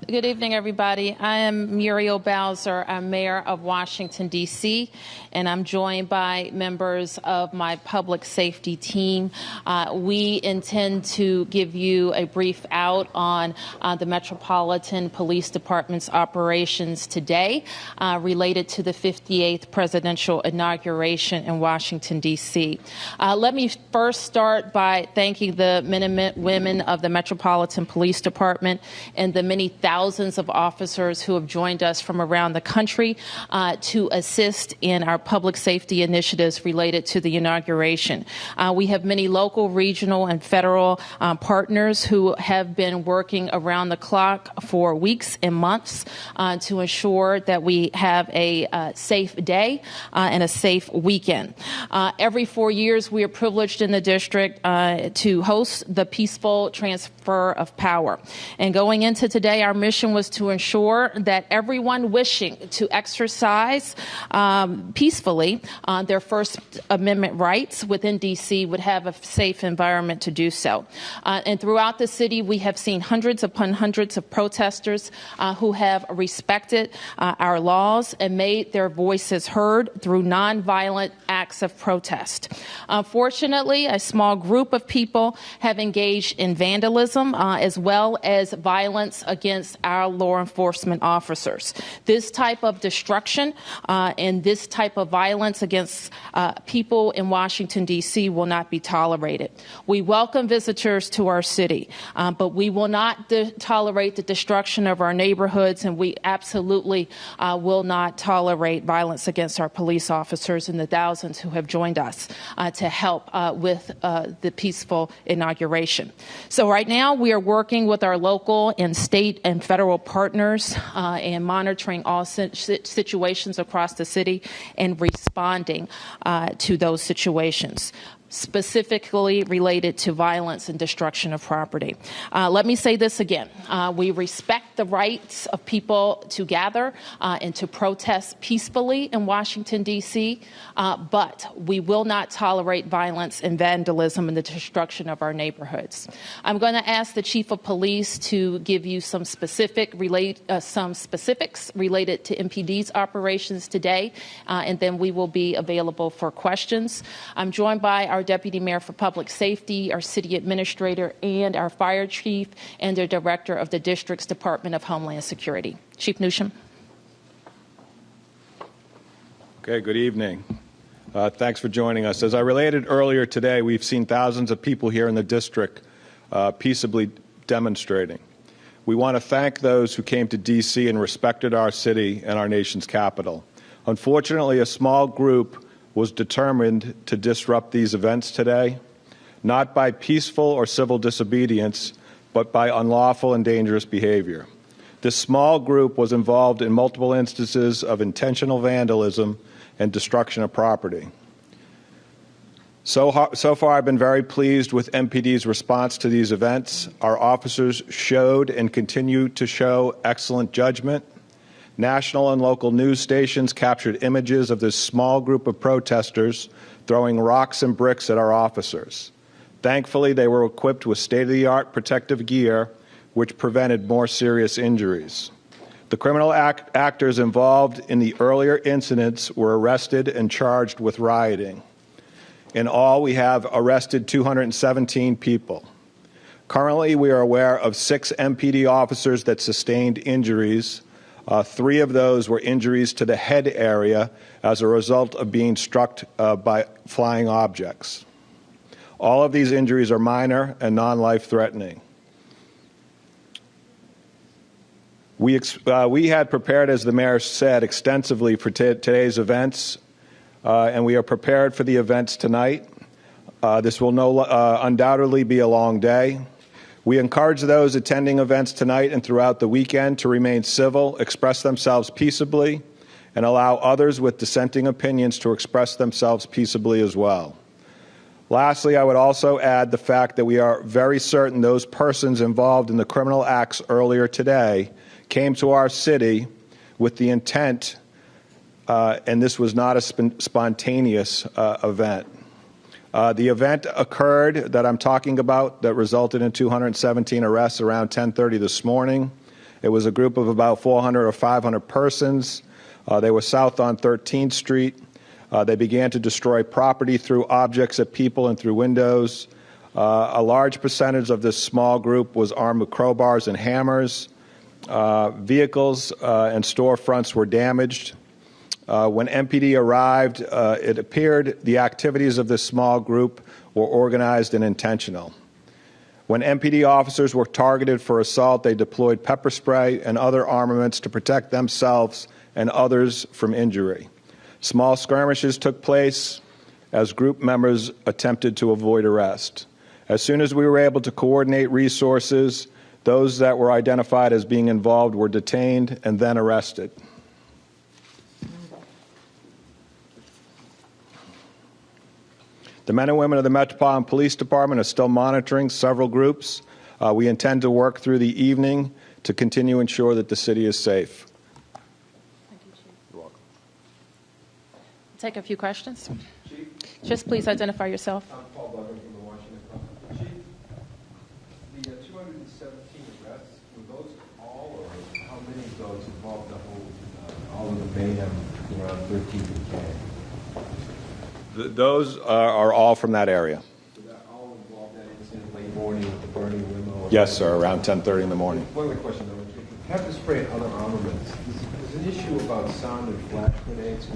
Good evening, everybody. I am Muriel Bowser. I'm mayor of Washington, D.C., and I'm joined by members of my public safety team. We intend to give you a brief out on the Metropolitan Police Department's operations today related to the 58th Presidential Inauguration in Washington, D.C. Let me first start by thanking the men and women of the Metropolitan Police Department and the many thousands of officers who have joined us from around the country to assist in our public safety initiatives related to the inauguration. We have many local, regional, and federal partners who have been working around the clock for weeks and months to ensure that we have a safe day and a safe weekend. Every 4 years, we are privileged in the district to host the peaceful transfer of power. And going into today, our mission was to ensure that everyone wishing to exercise peacefully their First Amendment rights within D.C. would have a safe environment to do so. And throughout the city, we have seen hundreds upon hundreds of protesters who have respected our laws and made their voices heard through nonviolent acts of protest. Unfortunately, a small group of people have engaged in vandalism as well as violence against our law enforcement officers. This type of destruction and this type of violence against people in Washington, D.C. will not be tolerated. We welcome visitors to our city, but we will not tolerate the destruction of our neighborhoods, and we absolutely will not tolerate violence against our police officers and the thousands who have joined us to help with the peaceful inauguration. So right now we are working with our local and state and federal partners and monitoring all situations across the city and responding to those situations, specifically related to violence and destruction of property. Let me say this again. We respect the rights of people to gather and to protest peacefully in Washington, D.C., but we will not tolerate violence and vandalism and the destruction of our neighborhoods. I'm going to ask the Chief of Police to give you some specifics related to MPD's operations today, and then we will be available for questions. I'm joined by our Deputy Mayor for Public Safety, our City Administrator, and our Fire Chief, and the Director of the District's Department of Homeland Security. Chief Newsham. Okay, good evening. Thanks for joining us. As I related earlier today, we've seen thousands of people here in the district peaceably demonstrating. We want to thank those who came to D.C. and respected our city and our nation's capital. Unfortunately, a small group was determined to disrupt these events today, not by peaceful or civil disobedience, but by unlawful and dangerous behavior. This small group was involved in multiple instances of intentional vandalism and destruction of property. So far, I've been very pleased with MPD's response to these events. Our officers showed and continue to show excellent judgment. National and local news stations captured images of this small group of protesters throwing rocks and bricks at our officers. Thankfully, they were equipped with state-of-the-art protective gear, which prevented more serious injuries. The criminal actors involved in the earlier incidents were arrested and charged with rioting. In all, we have arrested 217 people. Currently, we are aware of 6 MPD officers that sustained injuries. 3 of those were injuries to the head area as a result of being struck by flying objects. All of these injuries are minor and non-life-threatening. We had prepared, as the mayor said, extensively for today's events, and we are prepared for the events tonight. This will undoubtedly be a long day. We encourage those attending events tonight and throughout the weekend to remain civil, express themselves peaceably, and allow others with dissenting opinions to express themselves peaceably as well. Lastly, I would also add the fact that we are very certain those persons involved in the criminal acts earlier today came to our city with the intent, and this was not a spontaneous event. The event occurred that I'm talking about that resulted in 217 arrests around 10:30 this morning. It was a group of about 400 or 500 persons. They were south on 13th Street. They began to destroy property through objects at people and through windows. A large percentage of this small group was armed with crowbars and hammers. Vehicles and storefronts were damaged. When MPD arrived, it appeared the activities of this small group were organized and intentional. When MPD officers were targeted for assault, they deployed pepper spray and other armaments to protect themselves and others from injury. Small skirmishes took place as group members attempted to avoid arrest. As soon as we were able to coordinate resources, those that were identified as being involved were detained and then arrested. The men and women of the Metropolitan Police Department are still monitoring several groups. We intend to work through the evening to continue to ensure that the city is safe. Thank you, Chief. You're welcome. Take a few questions. Chief? Just please identify yourself. I'm Paul Duggan from the Washington Post. Chief, the 217 arrests, were those all, or how many of those involved the whole, all of the mayhem around 13th and K? Those are all from that area. So that all involved that incident late morning with the burning limo? Yes, sir, around 10:30 in the morning. One other question, though. Pepper spray and other armaments. There's an issue about sound and flash grenades.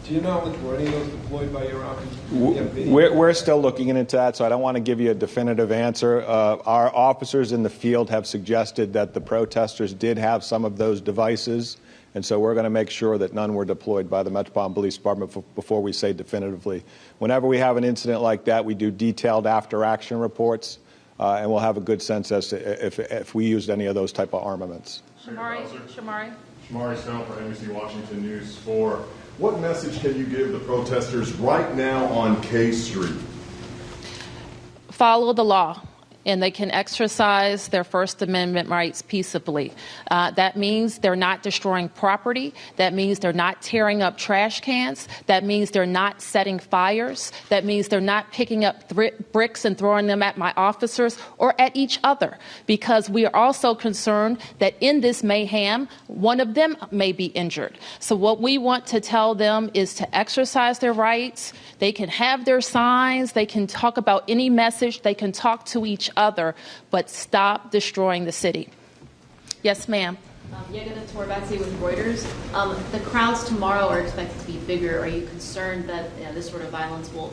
Do you know were any of those deployed by your office? We're still looking into that, so I don't want to give you a definitive answer. Our officers in the field have suggested that the protesters did have some of those devices, and so we're going to make sure that none were deployed by the Metropolitan Police Department before we say definitively. Whenever we have an incident like that, we do detailed after-action reports, and we'll have a good sense as to if we used any of those type of armaments. Shamari Snell for NBC Washington News 4. What message can you give the protesters right now on K Street? Follow the law, and they can exercise their First Amendment rights peaceably. That means they're not destroying property. That means they're not tearing up trash cans. That means they're not setting fires. That means they're not picking up bricks and throwing them at my officers or at each other, because we are also concerned that in this mayhem, one of them may be injured. So what we want to tell them is to exercise their rights. They can have their signs. They can talk about any message. They can talk to each other, but stop destroying the city. Yes, ma'am. Yegana Torbatsi with Reuters. The crowds tomorrow are expected to be bigger. Are you concerned that this sort of violence will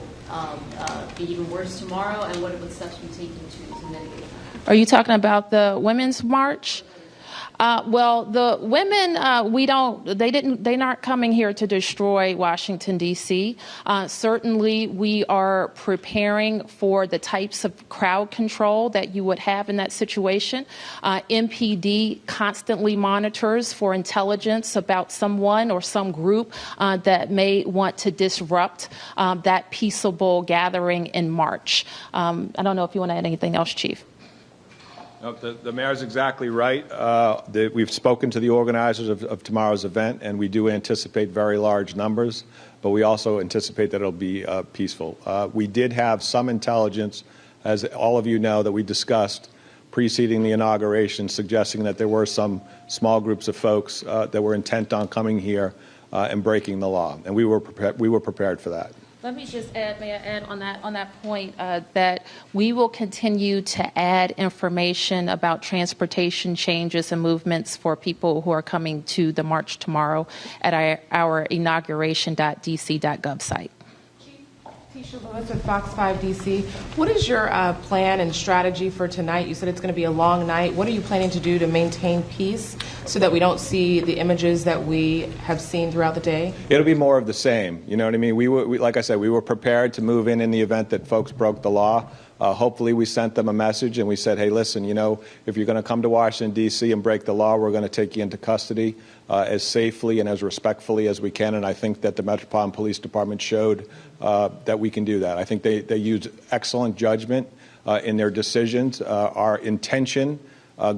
be even worse tomorrow? And what steps are you taking to mitigate that? Are you talking about the Women's March? Well, the women, they're not coming here to destroy Washington, D.C. Certainly, we are preparing for the types of crowd control that you would have in that situation. MPD constantly monitors for intelligence about someone or some group that may want to disrupt that peaceable gathering in March. I don't know if you want to add anything else, Chief. The mayor's exactly right. We've spoken to the organizers of tomorrow's event, and we do anticipate very large numbers, but we also anticipate that it'll be peaceful. We did have some intelligence, as all of you know, that we discussed preceding the inauguration, suggesting that there were some small groups of folks that were intent on coming here and breaking the law, and we were prepared for that. Let me just add, may I add on that point that we will continue to add information about transportation changes and movements for people who are coming to the march tomorrow at our inauguration.dc.gov site. Tisha Lewis at Fox 5 DC. What is your plan and strategy for tonight? You said it's going to be a long night. What are you planning to do to maintain peace so that we don't see the images that we have seen throughout the day? It'll be more of the same. You know what I mean? Like I said, we were prepared to move in the event that folks broke the law. Hopefully we sent them a message and we said, hey, listen, if you're going to come to Washington, D.C. and break the law, we're going to take you into custody as safely and as respectfully as we can. And I think that the Metropolitan Police Department showed that we can do that. I think they used excellent judgment in their decisions. Our intention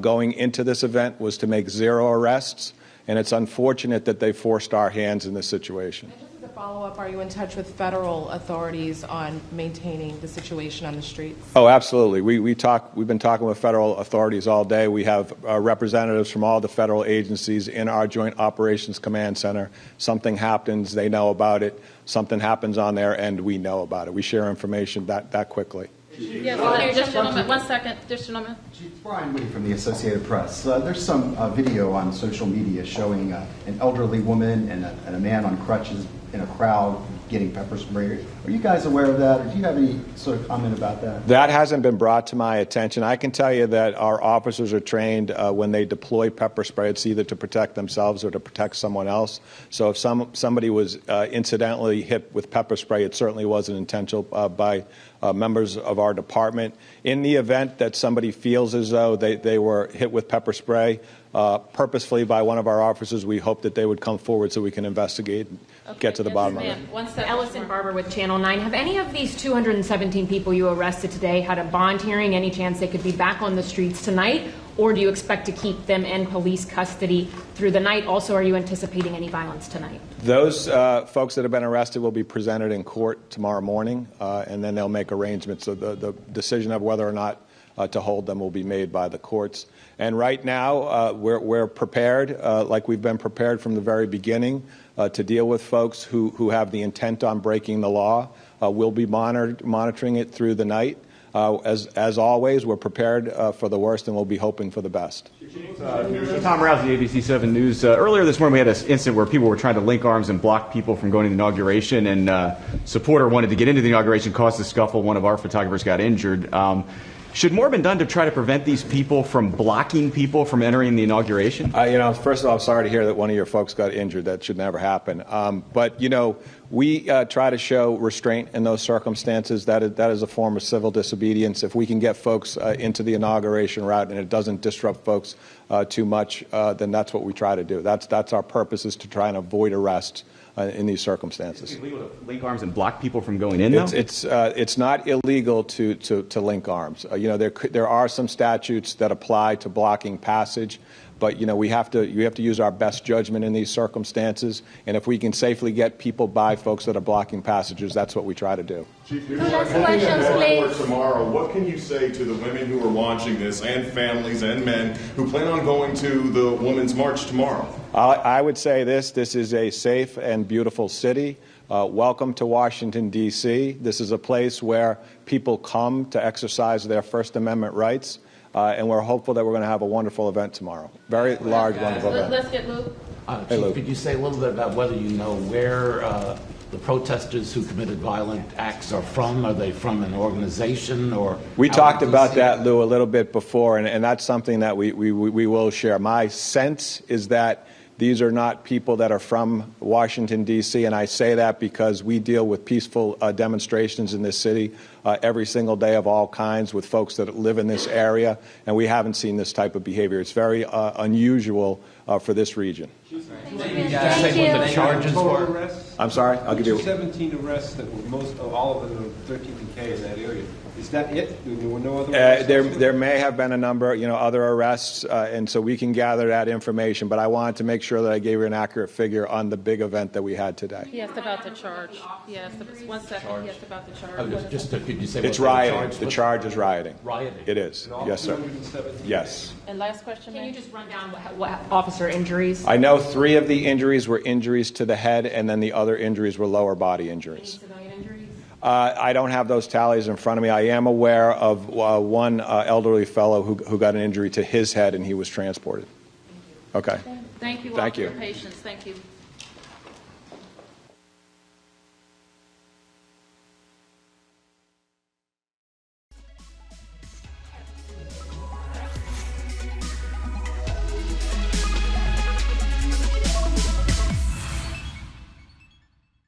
going into this event was to make 0 arrests, and it's unfortunate that they forced our hands in this situation. follow-up, are you in touch with federal authorities on maintaining the situation on the streets? Oh, absolutely. We've been talking with federal authorities all day. We have representatives from all the federal agencies in our Joint Operations Command Center. Something happens, they know about it. Something happens on their end, we know about it. We share information that quickly. Yeah, just a gentleman. 1 second, just a gentleman. Chief Brian Whitty from the Associated Press. There's some video on social media showing an elderly woman and a man on crutches in a crowd getting pepper sprayed. Are you guys aware of that, or do you have any sort of comment about that? That hasn't been brought to my attention. I can tell you that our officers are trained when they deploy pepper spray, it's either to protect themselves or to protect someone else. So if somebody was incidentally hit with pepper spray, it certainly wasn't intentional by members of our department. In the event that somebody feels as though they were hit with pepper spray purposefully by one of our officers, we hope that they would come forward so we can investigate and get to the bottom of it. 1 second. Ellison Barber with Channel 9. Have any of these 217 people you arrested today had a bond hearing? Any chance they could be back on the streets tonight? Or do you expect to keep them in police custody through the night? Also, are you anticipating any violence tonight? Those folks that have been arrested will be presented in court tomorrow morning, and then they'll make arrangements. So the decision of whether or not to hold them will be made by the courts. And right now, we're prepared, like we've been prepared from the very beginning, to deal with folks who have the intent on breaking the law. We'll be monitoring it through the night. As always, we're prepared for the worst, and we'll be hoping for the best. Tom Rousey, ABC 7 News. Earlier this morning, we had an incident where people were trying to link arms and block people from going to the inauguration, and a supporter wanted to get into the inauguration, caused a scuffle. One of our photographers got injured. Should more have been done to try to prevent these people from blocking people from entering the inauguration? First of all, I'm sorry to hear that one of your folks got injured. That should never happen. But we try to show restraint in those circumstances. That is a form of civil disobedience. If we can get folks into the inauguration route and it doesn't disrupt folks too much, then that's what we try to do. That's our purpose, is to try and avoid arrest in these circumstances. Is it illegal to link arms and block people from going in, though? It's not illegal to link arms. There are some statutes that apply to blocking passage, but you have to use our best judgment in these circumstances. And if we can safely get people by folks that are blocking passages, that's what we try to do. Chief, for tomorrow, what can you say to the women who are watching this, and families and men who plan on going to the Women's March tomorrow? I would say this is a safe and beautiful city. Welcome to Washington, D.C. This is a place where people come to exercise their First Amendment rights, and we're hopeful that we're going to have a wonderful event tomorrow. Very large, wonderful event. Let's get Luke. Hey, Luke. Could you say a little bit about whether you know where the protesters who committed violent acts are from? Are they from an organization or? We talked about that, Lou, a little bit before, and that's something that we will share. My sense is that these are not people that are from Washington, D.C., and I say that because we deal with peaceful demonstrations in this city every single day of all kinds with folks that live in this area, and we haven't seen this type of behavior. It's very unusual for this region. Thank you. What the charges were? I'm sorry? I'll give you 17 arrests that were all of them were 13th and K in that area. Is that it? There were no other arrests? There may have been a number, other arrests, and so we can gather that information. But I wanted to make sure that I gave you an accurate figure on the big event that we had today. He asked about the charge. Yes, 1 second. He asked about the charge. Could you say It's what rioting. The charge is rioting. Rioting. It is. Yes, sir. 217? Yes. And last question, Can ma'am. you just run down what officer injuries? I know 3 of the injuries were injuries to the head, and then the other injuries were lower body Any injuries. civilian injuries? I don't have those tallies in front of me. I am aware of one elderly fellow who got an injury to his head, and he was transported. Okay. Thank you all Thank for you. your patience. Thank you.